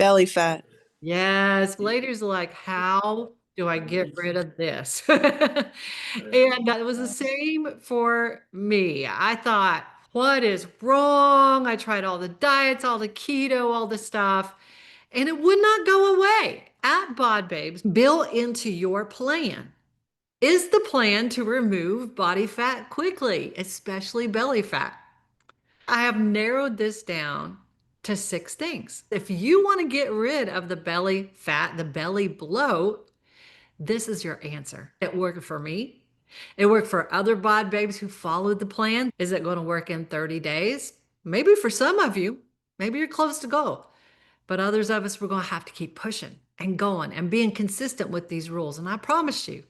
Belly fat. Yes, ladies are like, how do I get rid of this? And it was the same for me. I thought, what is wrong? I tried all the diets, all the keto, all the stuff, and it would not go away. At BodBabes, built into your plan is the plan to remove body fat quickly, especially belly fat. I have narrowed this down to 6 things. If you want to get rid of the belly fat, the belly bloat, this is your answer. It worked for me. It worked for other bod babes who followed the plan. Is it going to work in 30 days? Maybe for some of you. Maybe you're close to go. But others of us, we're going to have to keep pushing and going and being consistent with these rules. And I promise you,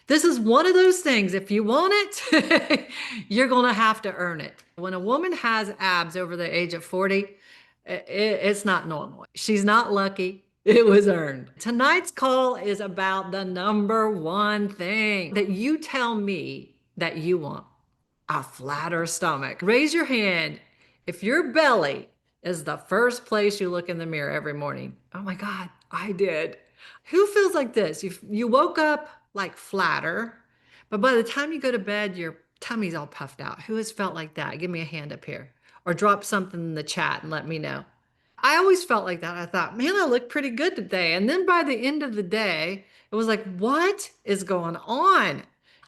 this is one of those things. If you want it, you're going to have to earn it. When a woman has abs over the age of 40, it's not normal. She's not lucky. It was earned. Tonight's call is about the number one thing that you tell me that you want: a flatter stomach. Raise your hand if your belly is the first place you look in the mirror every morning. Oh my God, I did. Who feels like this? You woke up like flatter, but by the time you go to bed, your tummy's all puffed out. Who has felt like that? Give me a hand up here or drop something in the chat and let me know. I always felt like that. I thought, man, I look pretty good today. And then by the end of the day, it was like, what is going on?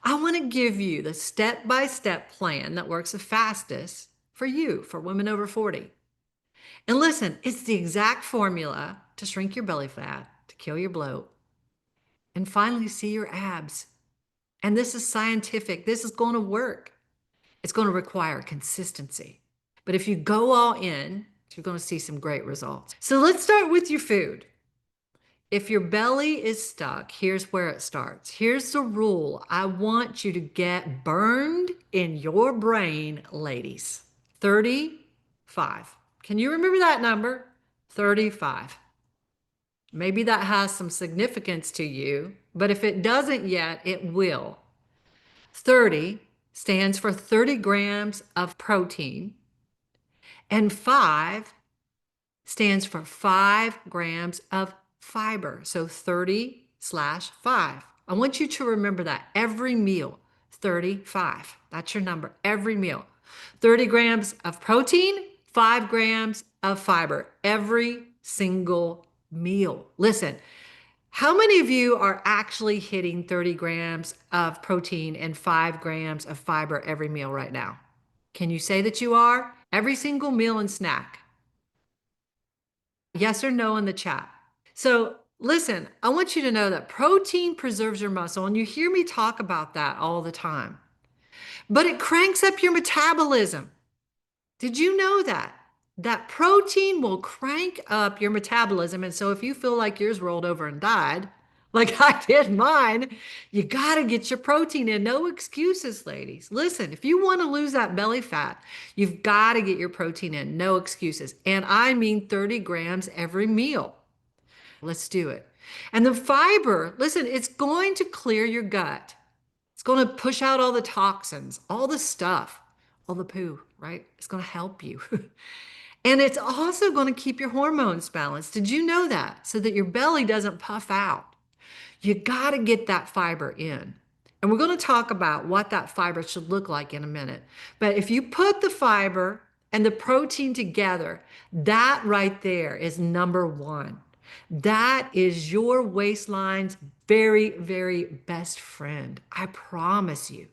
I want to give you the step-by-step plan that works the fastest for you, for women over 40. And listen, it's the exact formula to shrink your belly fat, to kill your bloat, and finally see your abs. And this is scientific. This is going to work. It's going to require consistency. But if you go all in, you're going to see some great results. So let's start with your food. If your belly is stuck, here's where it starts. Here's the rule I want you to get burned in your brain, ladies. 35. Can you remember that number? 35. Maybe that has some significance to you, but if it doesn't yet, it will. 30 stands for 30 grams of protein, and 5 stands for 5 grams of fiber. So 30/5. I want you to remember that every meal, 35. That's your number every meal. 30 grams of protein, 5 grams of fiber every single meal. Listen, how many of you are actually hitting 30 grams of protein and 5 grams of fiber every meal right now? Can you say that you are? Every single meal and snack. Yes or no in the chat. So listen, I want you to know that protein preserves your muscle, and you hear me talk about that all the time. But it cranks up your metabolism. Did you know that? That protein will crank up your metabolism. And so if you feel like yours rolled over and died, like I did mine, you got to get your protein in. No excuses, ladies. Listen, if you want to lose that belly fat, you've got to get your protein in. No excuses. And I mean 30 grams every meal. Let's do it. And the fiber, listen, it's going to clear your gut. It's going to push out all the toxins, all the stuff, all the poo, right? It's going to help you. And it's also going to keep your hormones balanced. Did you know that? So that your belly doesn't puff out. You got to get that fiber in. And we're going to talk about what that fiber should look like in a minute. But if you put the fiber and the protein together, that right there is number one. That is your waistline's very, very best friend. I promise you.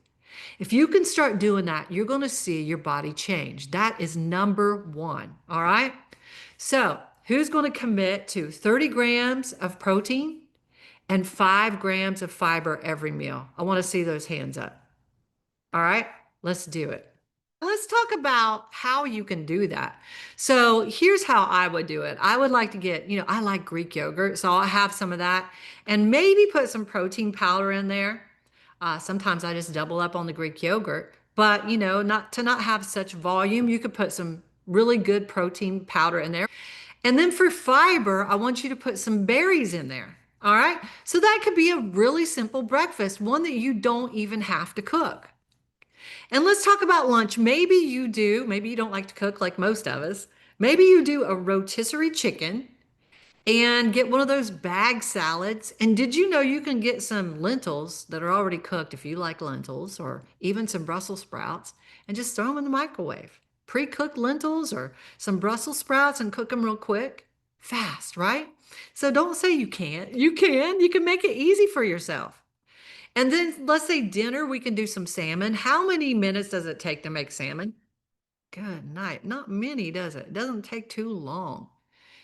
If you can start doing that, you're going to see your body change. That is number one. All right. So, who's going to commit to 30 grams of protein and 5 grams of fiber every meal? I want to see those hands up. All right. Let's do it. Let's talk about how you can do that. So here's how I would do it. I would like to get, I like Greek yogurt, so I'll have some of that and maybe put some protein powder in there. Sometimes I just double up on the Greek yogurt, but not have such volume, you could put some really good protein powder in there. And then for fiber, I want you to put some berries in there. All right. So that could be a really simple breakfast, one that you don't even have to cook. And let's talk about lunch. Maybe you don't like to cook like most of us. Maybe you do a rotisserie chicken and get one of those bag salads. And did you know you can get some lentils that are already cooked if you like lentils, or even some Brussels sprouts, and just throw them in the microwave? Pre-cooked lentils or some Brussels sprouts and cook them real quick. Fast, right? So don't say you can't. You can. You can make it easy for yourself. And then let's say dinner, we can do some salmon. How many minutes does it take to make salmon? Good night. Not many, does it? It doesn't take too long.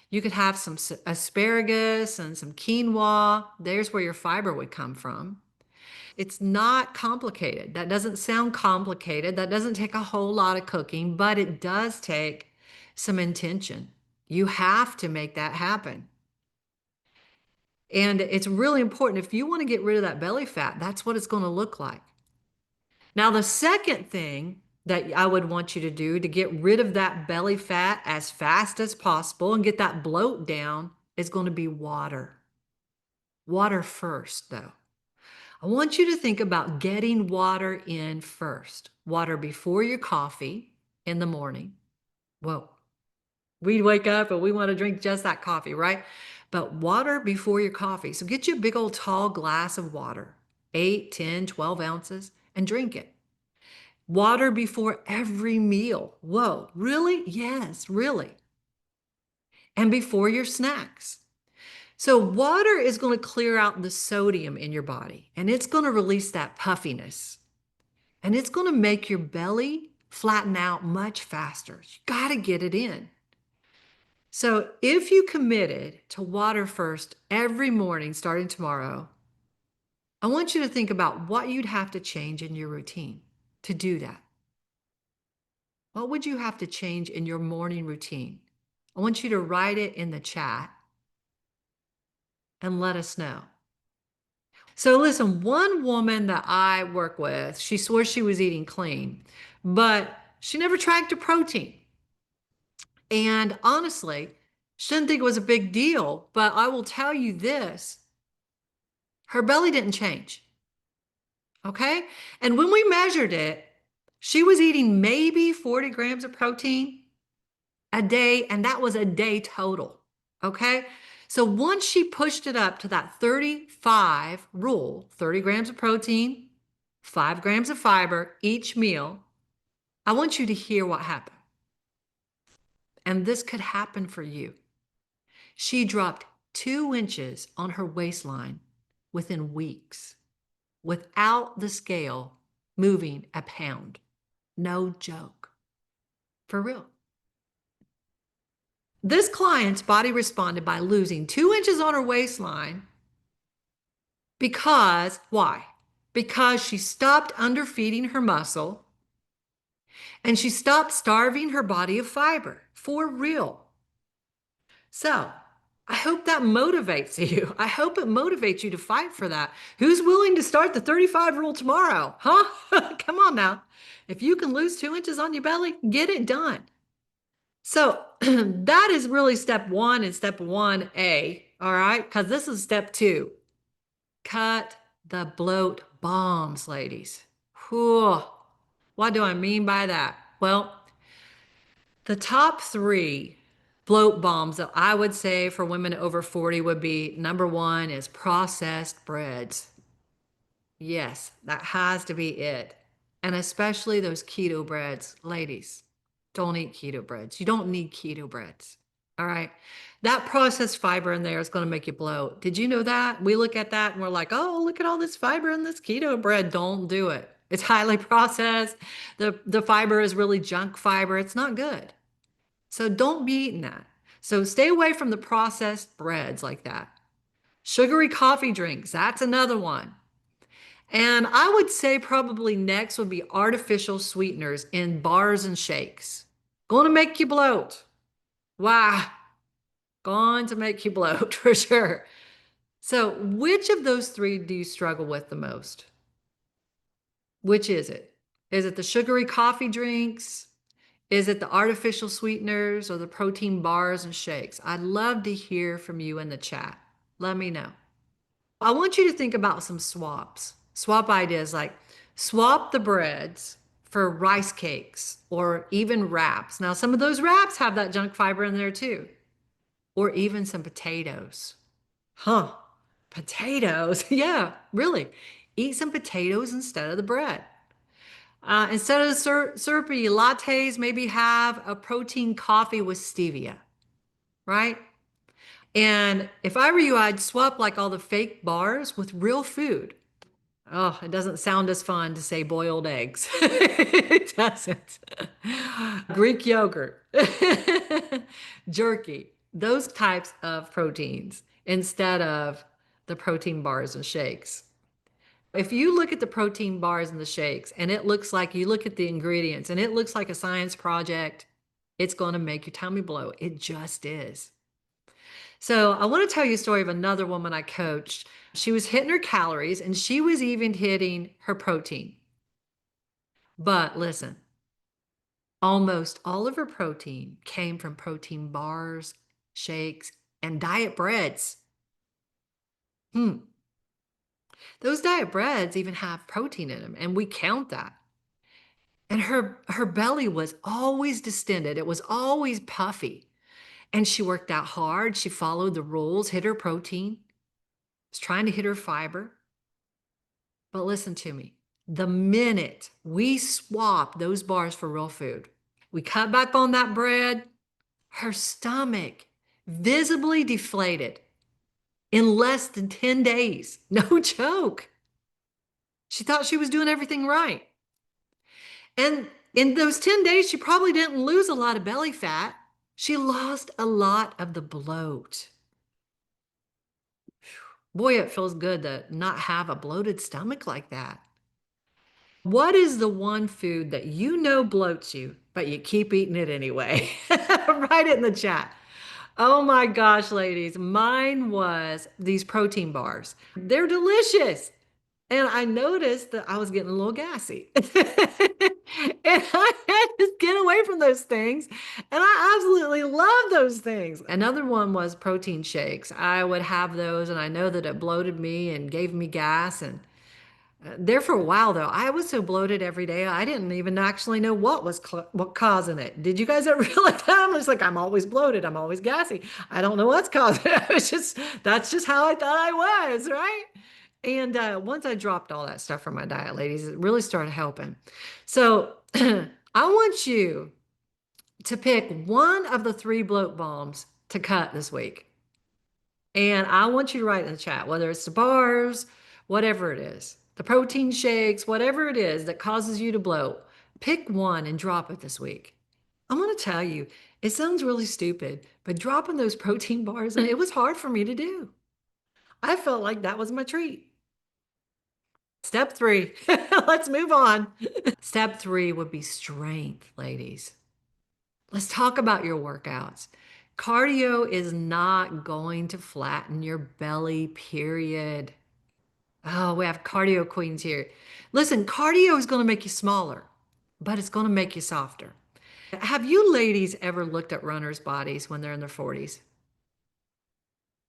You could have some asparagus and some quinoa. There's where your fiber would come from. It's not complicated. That doesn't sound complicated. That doesn't take a whole lot of cooking, but it does take some intention. You have to make that happen. And it's really important. If you want to get rid of that belly fat, that's what it's going to look like. Now, the second thing that I would want you to do to get rid of that belly fat as fast as possible and get that bloat down is going to be water. Water first, though. I want you to think about getting water in first. Water before your coffee in the morning. Whoa, we wake up and we want to drink just that coffee, right? But water before your coffee. So get you a big old tall glass of water, 8, 10, 12 ounces, and drink it. Water before every meal. Whoa, really? Yes, really. And before your snacks. So water is going to clear out the sodium in your body, and it's going to release that puffiness. And it's going to make your belly flatten out much faster. You got to get it in. So if you committed to water first every morning starting tomorrow, I want you to think about what you'd have to change in your routine to do that. What would you have to change in your morning routine? I want you to write it in the chat and let us know. So listen, one woman that I work with, she swore she was eating clean, but she never tracked her protein. And honestly, she didn't think it was a big deal, but I will tell you this, her belly didn't change. Okay? And when we measured it, she was eating maybe 40 grams of protein a day, and that was a day total. Okay? So once she pushed it up to that 35 rule, 30 grams of protein, 5 grams of fiber each meal, I want you to hear what happened. And this could happen for you. She dropped 2 inches on her waistline within weeks without the scale moving a pound. No joke. For real. This client's body responded by losing 2 inches on her waistline because, why? Because she stopped underfeeding her muscle and she stopped starving her body of fiber. For real. So, I hope that motivates you. I hope it motivates you to fight for that. Who's willing to start the 35 rule tomorrow? Huh? Come on now. If you can lose 2 inches on your belly, get it done. So that is really step one and step 1A, all right? Because this is step 2. Cut the bloat bombs, ladies. Whew. What do I mean by that? Well, the top 3 bloat bombs that I would say for women over 40 would be number 1 is processed breads. Yes, that has to be it. And especially those keto breads. Ladies, don't eat keto breads. You don't need keto breads. All right. That processed fiber in there is going to make you bloat. Did you know that? We look at that and we're like, oh, look at all this fiber in this keto bread. Don't do it. It's highly processed. The fiber is really junk fiber. It's not good. So don't be eating that. So stay away from the processed breads like that. Sugary coffee drinks, that's another one. And I would say probably next would be artificial sweeteners in bars and shakes. Going to make you bloat. Wow. Going to make you bloat for sure. So which of those 3 do you struggle with the most? Which is it? Is it the sugary coffee drinks? Is it the artificial sweeteners or the protein bars and shakes? I'd love to hear from you in the chat. Let me know. I want you to think about some swaps. Swap ideas like swap the breads for rice cakes or even wraps. Now, some of those wraps have that junk fiber in there too. or even some potatoes. Huh? Potatoes? Yeah, really. Eat some potatoes instead of the bread. Instead of syrupy lattes, maybe have a protein coffee with stevia, right? And if I were you, I'd swap like all the fake bars with real food. Oh, it doesn't sound as fun to say boiled eggs. It doesn't. Greek yogurt, jerky, those types of proteins instead of the protein bars and shakes. If you look at the protein bars and the shakes and it looks like you look at the ingredients and it looks like a science project, it's going to make your tummy blow. It just is. So I want to tell you a story of another woman I coached. She was hitting her calories and she was even hitting her protein. But listen, almost all of her protein came from protein bars, shakes, and diet breads. Hmm. Those diet breads even have protein in them, and we count that. And her belly was always distended. It was always puffy. And she worked out hard. She followed the rules, hit her protein, was trying to hit her fiber. But listen to me. The minute we swap those bars for real food, we cut back on that bread, her stomach visibly deflated in less than 10 days. No joke. She thought she was doing everything right. And in those 10 days, she probably didn't lose a lot of belly fat. She lost a lot of the bloat. Boy, it feels good to not have a bloated stomach like that. What is the one food that you know bloats you, but you keep eating it anyway? Write it in the chat. Oh my gosh, ladies, mine was these protein bars. They're delicious. And I noticed that I was getting a little gassy. And I had to get away from those things. And I absolutely love those things. Another one was protein shakes. I would have those, and I know that it bloated me and gave me gas. And there for a while, though, I was so bloated every day, I didn't even actually know what was what causing it. Did you guys ever feel like that? I'm just like, I'm always bloated. I'm always gassy. I don't know what's causing it. It's just, that's just how I thought I was, right? And once I dropped all that stuff from my diet, ladies, it really started helping. So I want you to pick one of the three bloat bombs to cut this week. And I want you to write in the chat, whether it's the bars, whatever it is, the protein shakes, whatever it is that causes you to bloat, pick one and drop it this week. I'm going to tell you, it sounds really stupid, but dropping those protein bars, it was hard for me to do. I felt like that was my treat. Step three, let's move on. Step three would be strength, ladies. Let's talk about your workouts. Cardio is not going to flatten your belly, period. Oh, we have cardio queens here. Listen, cardio is going to make you smaller, but it's going to make you softer. Have you ladies ever looked at runners' bodies when they're in their 40s?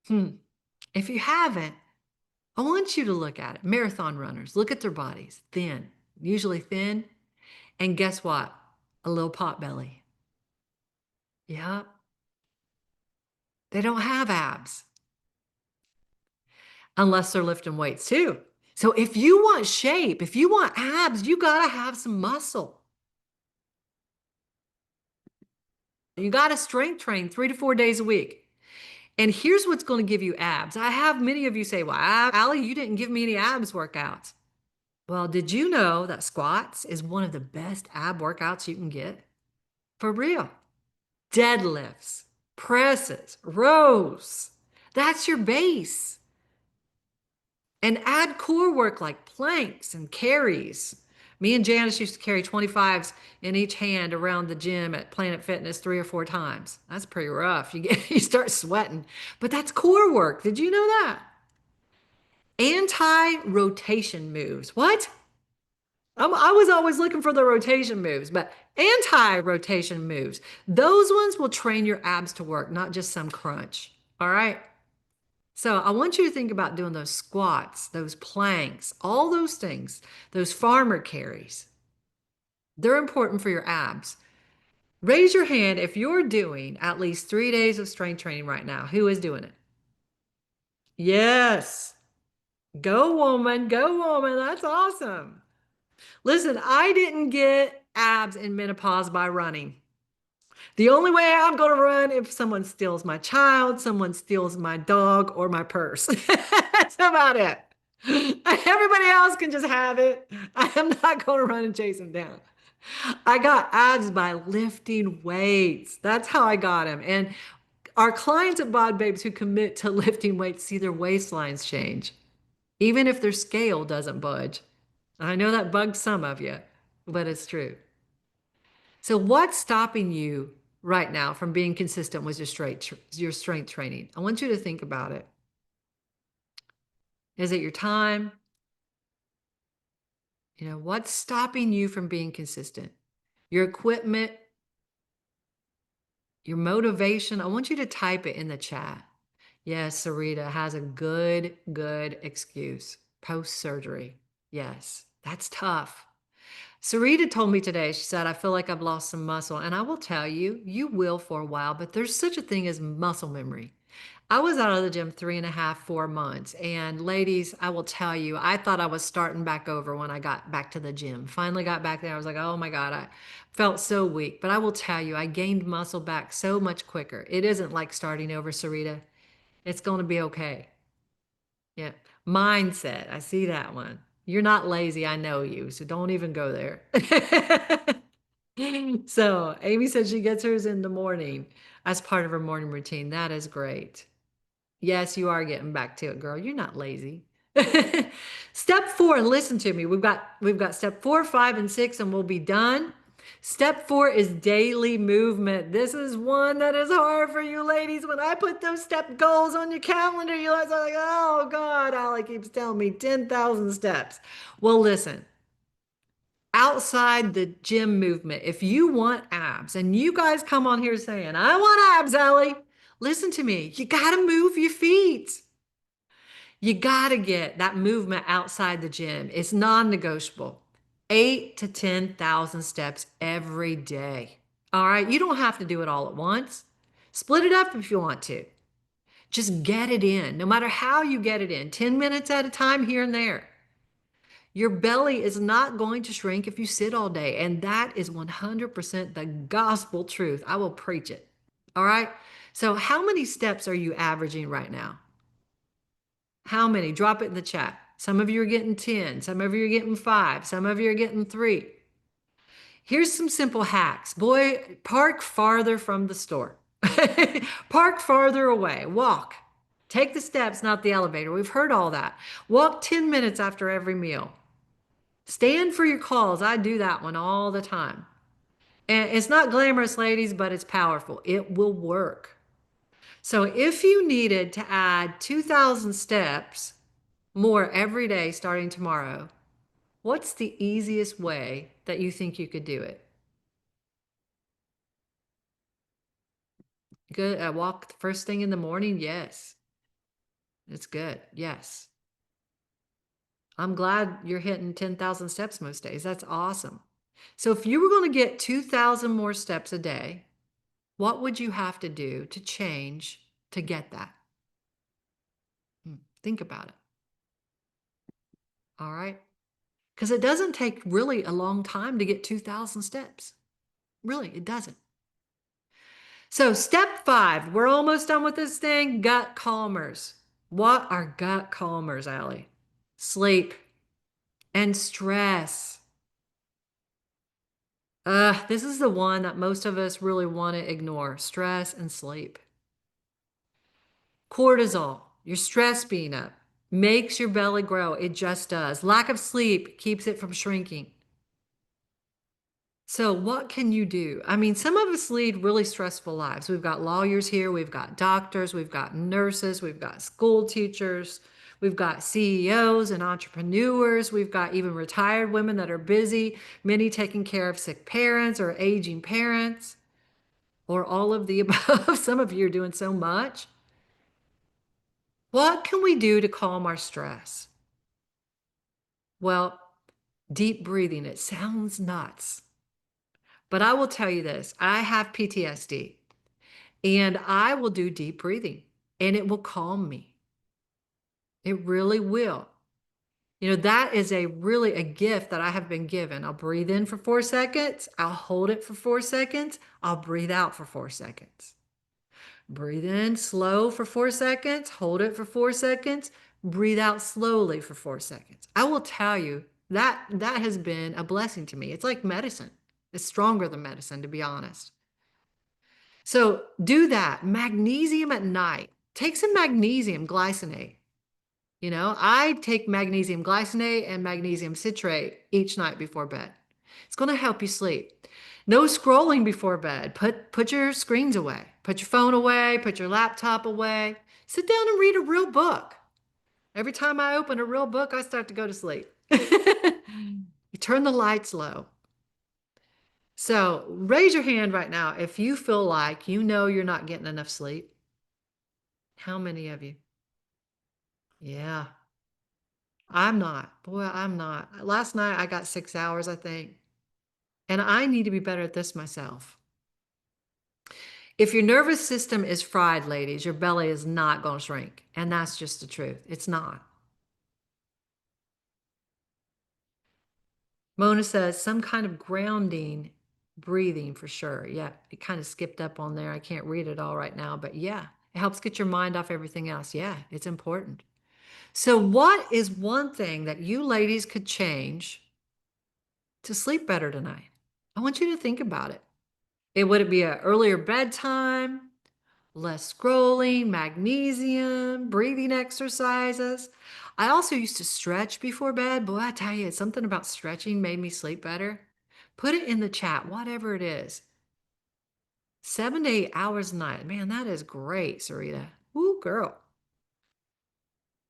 Hmm. If you haven't, I want you to look at it. Marathon runners, look at their bodies. Thin, usually thin. And guess what? A little pot belly. Yeah. They don't have abs unless they're lifting weights too. So if you want shape, if you want abs, you got to have some muscle. You got to strength train 3 to 4 days a week. And here's what's going to give you abs. I have many of you say, well, Allie, you didn't give me any abs workouts. Well, did you know that squats is one of the best ab workouts you can get? For real. Deadlifts, presses, rows. That's your base. And add core work like planks and carries. Me and Janice used to carry 25s in each hand around the gym at Planet Fitness 3 or 4 times. That's pretty rough. You start sweating. But that's core work. Did you know that? Anti-rotation moves. What? I was always looking for the rotation moves, but anti-rotation moves. Those ones will train your abs to work, not just some crunch. All right? So I want you to think about doing those squats, those planks, all those things, those farmer carries. They're important for your abs. Raise your hand if you're doing at least 3 days of strength training right now. Who is doing it? Yes. Go, woman. Go, woman. That's awesome. Listen, I didn't get abs in menopause by running. The only way I'm going to run if someone steals my child, someone steals my dog, or my purse. That's about it. Everybody else can just have it. I am not going to run and chase them down. I got abs by lifting weights. That's how I got them. And our clients at BodBabes who commit to lifting weights see their waistlines change, even if their scale doesn't budge. I know that bugs some of you, but it's true. So what's stopping you right now from being consistent with your strength training? I want you to think about it. Is it your time? What's stopping you from being consistent? Your equipment, your motivation? I want you to type it in the chat. Yes, Sarita has a good excuse. Post-surgery. Yes, that's tough. Sarita told me today, she said, I feel like I've lost some muscle. And I will tell you, you will for a while, but there's such a thing as muscle memory. I was out of the gym 3.5, 4 months. And ladies, I will tell you, I thought I was starting back over when I got back to the gym. Finally got back there. I was like, oh my God, I felt so weak. But I will tell you, I gained muscle back so much quicker. It isn't like starting over, Sarita. It's going to be okay. Yeah. Mindset. I see that one. You're not lazy. I know you. So don't even go there. So Amy said she gets hers in the morning as part of her morning routine. That is great. Yes, you are getting back to it, girl. You're not lazy. Step 4, and listen to me. We've got step 4, 5, and 6, and we'll be done. Step 4 is daily movement. This is one that is hard for you ladies. When I put those step goals on your calendar, you're like, oh God, Allie keeps telling me 10,000 steps. Well, listen, outside the gym movement, if you want abs, and you guys come on here saying, I want abs, Allie, listen to me. You got to move your feet. You got to get that movement outside the gym. It's non-negotiable. 8 to 10,000 steps every day. All right. You don't have to do it all at once. Split it up if you want to. Just get it in, no matter how you get it in, 10 minutes at a time here and there. Your belly is not going to shrink if you sit all day. And that is 100% the gospel truth. I will preach it. All right. So, how many steps are you averaging right now? How many? Drop it in the chat. Some of you are getting 10. Some of you are getting 5. Some of you are getting 3. Here's some simple hacks. Boy, park farther from the store. Park farther away. Walk. Take the steps, not the elevator. We've heard all that. Walk 10 minutes after every meal. Stand for your calls. I do that one all the time. And it's not glamorous, ladies, but it's powerful. It will work. So if you needed to add 2,000 steps more every day starting tomorrow, what's the easiest way that you think you could do it? Good. Walk first thing in the morning? Yes. It's good. Yes. I'm glad you're hitting 10,000 steps most days. That's awesome. So if you were going to get 2,000 more steps a day, what would you have to do to change to get that? Think about it. All right. Because it doesn't take really a long time to get 2,000 steps. Really, it doesn't. So step 5, we're almost done with this thing. Gut calmers. What are gut calmers, Allie? Sleep and stress. This is the one that most of us really want to ignore. Stress and sleep. Cortisol, your stress being up, makes your belly grow. It just does. Lack of sleep keeps it from shrinking. So what can you do? I mean, some of us lead really stressful lives. We've got lawyers here, we've got doctors, we've got nurses, we've got school teachers, we've got CEOs and entrepreneurs, we've got even retired women that are busy, many taking care of sick parents or aging parents, or all of the above. Some of you are doing so much. What can we do to calm our stress? Well, deep breathing. It sounds nuts. But I will tell you this, I have PTSD and I will do deep breathing and it will calm me. It really will. You know, that is a really a gift that I have been given. I'll breathe in for 4 seconds. I'll hold it for 4 seconds. I'll breathe out for 4 seconds. Breathe in slow for 4 seconds. Hold it for 4 seconds. Breathe out slowly for 4 seconds. I will tell you that that has been a blessing to me. It's like medicine. It's stronger than medicine, to be honest. So do that. Magnesium at night. Take some magnesium glycinate. You know, I take magnesium glycinate and magnesium citrate each night before bed. It's going to help you sleep. No scrolling before bed. Put your screens away. Put your phone away, put your laptop away. Sit down and read a real book. Every time I open a real book, I start to go to sleep. You turn the lights low. So, raise your hand right now if you feel like you know you're not getting enough sleep. How many of you? Yeah. I'm not. Boy, I'm not. Last night I got 6 hours, I think. And I need to be better at this myself. If your nervous system is fried, ladies, your belly is not going to shrink. And that's just the truth. It's not. Mona says some kind of grounding breathing for sure. Yeah, it kind of skipped up on there. I can't read it all right now, but yeah, it helps get your mind off everything else. Yeah, it's important. So, what is one thing that you ladies could change to sleep better tonight? I want you to think about it. Would it be an earlier bedtime, less scrolling, magnesium, breathing exercises? I also used to stretch before bed. Boy, I tell you, something about stretching made me sleep better. Put it in the chat, whatever it is. 7 to 8 hours a night. Man, that is great, Sarita. Woo, girl.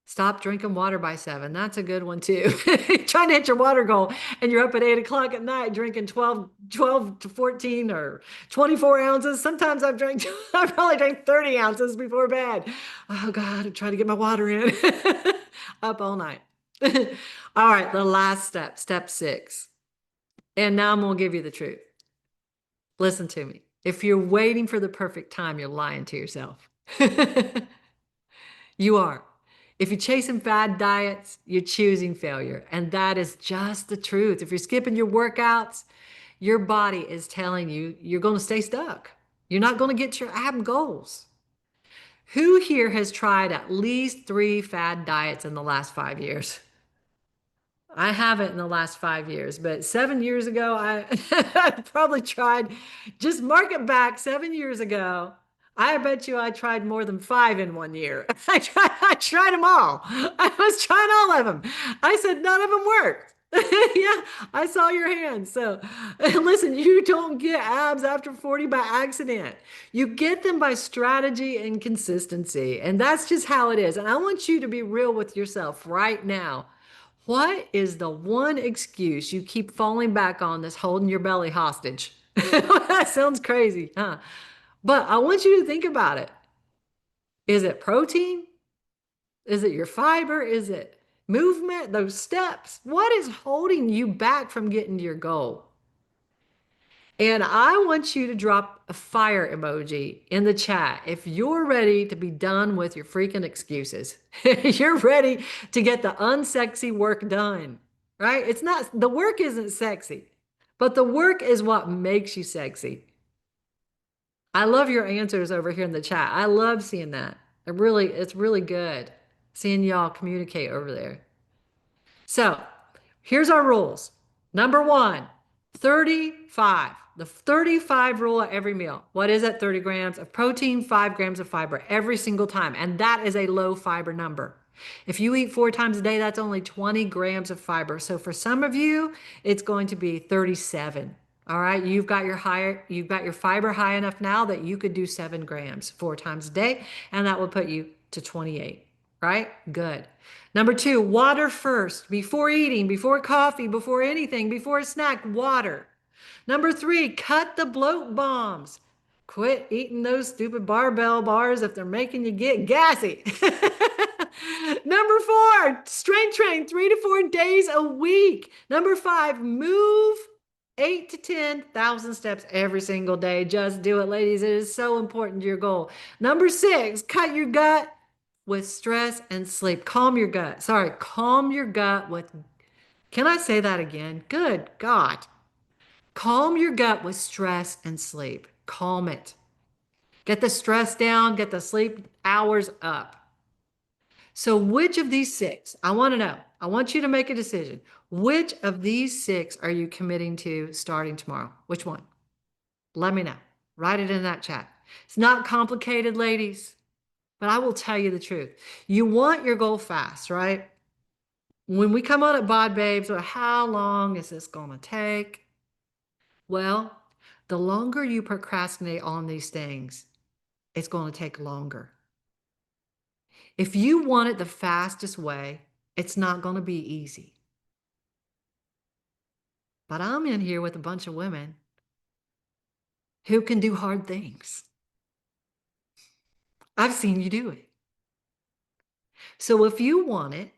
Stop drinking water by 7. That's a good one too. Trying to hit your water goal and you're up at 8 o'clock at night drinking 12 to 14 or 24 ounces. Sometimes I probably drank 30 ounces before bed. Oh God, I'm trying to get my water in. Up all night. All right, the last step, step 6. And now I'm going to give you the truth. Listen to me. If you're waiting for the perfect time, you're lying to yourself. You are. If you're chasing fad diets, you're choosing failure. And that is just the truth. If you're skipping your workouts, your body is telling you you're going to stay stuck. You're not going to get your ab goals. Who here has tried at least 3 fad diets in the last 5 years? I haven't in the last 5 years, but 7 years ago, I probably tried, just mark it back 7 years ago. I bet you I tried more than 5 in 1 year. I tried them all. I was trying all of them. I said none of them worked. Yeah, I saw your hand. So listen, you don't get abs after 40 by accident. You get them by strategy and consistency. And that's just how it is. And I want you to be real with yourself right now. What is the one excuse you keep falling back on that's holding your belly hostage? That sounds crazy, huh? But I want you to think about it. Is it protein? Is it your fiber? Is it movement? Those steps? What is holding you back from getting to your goal? And I want you to drop a fire emoji in the chat if you're ready to be done with your freaking excuses. You're ready to get the unsexy work done, right? It's not, the work isn't sexy, but the work is what makes you sexy. I love your answers over here in the chat. I love seeing that. It's really good seeing y'all communicate over there. So here's our rules. Number 1, 35. The 35 rule at every meal. What is it? 30 grams of protein, 5 grams of fiber every single time. And that is a low fiber number. If you eat 4 times a day, that's only 20 grams of fiber. So for some of you, it's going to be 37. All right, you've got your fiber high enough now that you could do 7 grams 4 times a day, and that will put you to 28, right? Good. Number 2, water first, before eating, before coffee, before anything, before a snack, water. Number 3, cut the bloat bombs. Quit eating those stupid barbell bars if they're making you get gassy. Number 4, strength train 3 to 4 days a week. Number 5, move 8 to 10,000 steps every single day. Just do it, ladies. It is so important to your goal. Number six, cut your gut with stress and sleep. Calm your gut. Sorry, calm your gut with, can I say that again? Good God. Calm your gut with stress and sleep. Calm it. Get the stress down, get the sleep hours up. So, which of these six, I want to know, I want you to make a decision. Which of these six are you committing to starting tomorrow? Which one? Let me know. Write it in that chat. It's not complicated, ladies, but I will tell you the truth. You want your goal fast, right? When we come on at BodBabes, well, how long is this going to take? Well, the longer you procrastinate on these things, it's going to take longer. If you want it the fastest way, it's not going to be easy. But I'm in here with a bunch of women who can do hard things. I've seen you do it. So if you want it,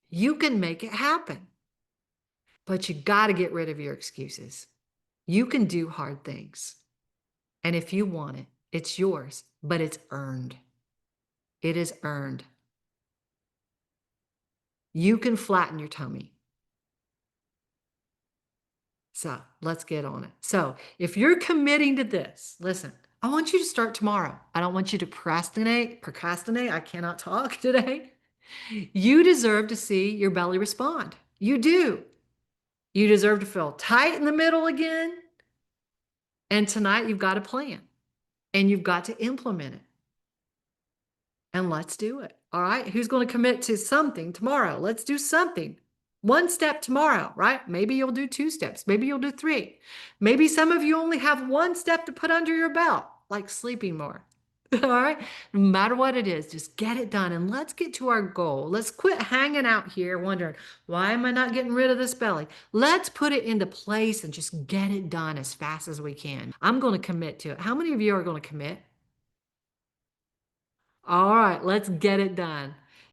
you can make it happen. But you got to get rid of your excuses. You can do hard things. And if you want it, it's yours, but it's earned. It is earned. You can flatten your tummy. So let's get on it. So if you're committing to this, listen, I want you to start tomorrow. I don't want you to procrastinate. I cannot talk today. You deserve to see your belly respond. You do. You deserve to feel tight in the middle again. And tonight you've got a plan and you've got to implement it. And let's do it. All right. Who's going to commit to something tomorrow? Let's do something. One step tomorrow, right? Maybe you'll do 2 steps. Maybe you'll do 3. Maybe some of you only have 1 step to put under your belt, like sleeping more. All right. No matter what it is, just get it done and let's get to our goal. Let's quit hanging out here wondering, why am I not getting rid of this belly? Let's put it into place and just get it done as fast as we can. I'm going to commit to it. How many of you are going to commit? All right, let's get it done.